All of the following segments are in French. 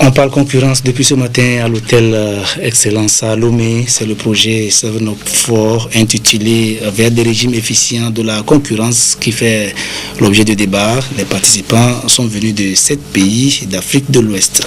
On parle concurrence depuis ce matin à l'hôtel Excellence à Lomé. C'est le projet 7 Up 4 intitulé Vers des régimes efficients de la concurrence qui fait l'objet de débats. Les participants sont venus de 7 pays d'Afrique de l'Ouest.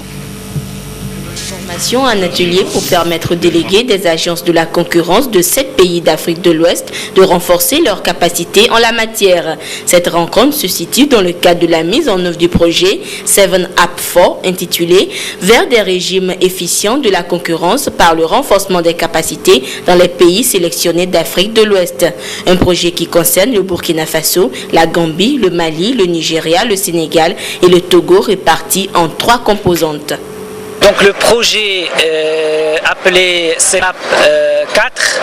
Un atelier pour permettre aux délégués des agences de la concurrence de 7 pays d'Afrique de l'Ouest de renforcer leurs capacités en la matière. Cette rencontre se situe dans le cadre de la mise en œuvre du projet 7 Up 4 intitulé Vers des régimes efficients de la concurrence par le renforcement des capacités dans les pays sélectionnés d'Afrique de l'Ouest. Un projet qui concerne le Burkina Faso, la Gambie, le Mali, le Nigeria, le Sénégal et le Togo répartis en 3 composantes. Donc le projet appelé 7 Up 4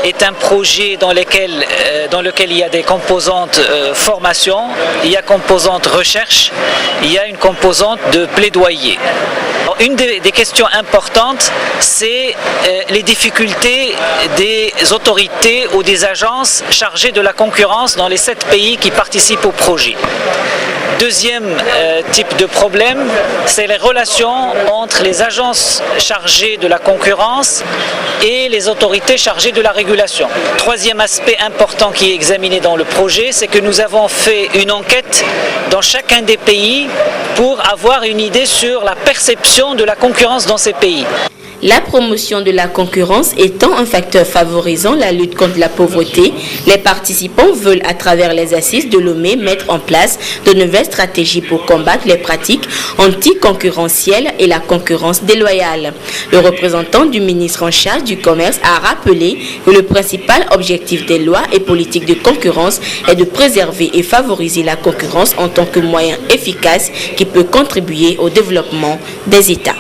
est un projet dans lequel il y a des composantes formation, il y a composante recherche, il y a une composante de plaidoyer. Alors, une des questions importantes, c'est les difficultés des autorités ou des agences chargées de la concurrence dans les 7 pays qui participent au projet. Deuxième type de problème, c'est les relations entre les agences chargées de la concurrence et les autorités chargées de la régulation. Troisième aspect important qui est examiné dans le projet, c'est que nous avons fait une enquête dans chacun des pays pour avoir une idée sur la perception de la concurrence dans ces pays. La promotion de la concurrence étant un facteur favorisant la lutte contre la pauvreté, les participants veulent à travers les assises de Lomé mettre en place de nouvelles stratégies pour combattre les pratiques anticoncurrentielles et la concurrence déloyale. Le représentant du ministre en charge du commerce a rappelé que le principal objectif des lois et politiques de concurrence est de préserver et favoriser la concurrence en tant que moyen efficace qui peut contribuer au développement des États.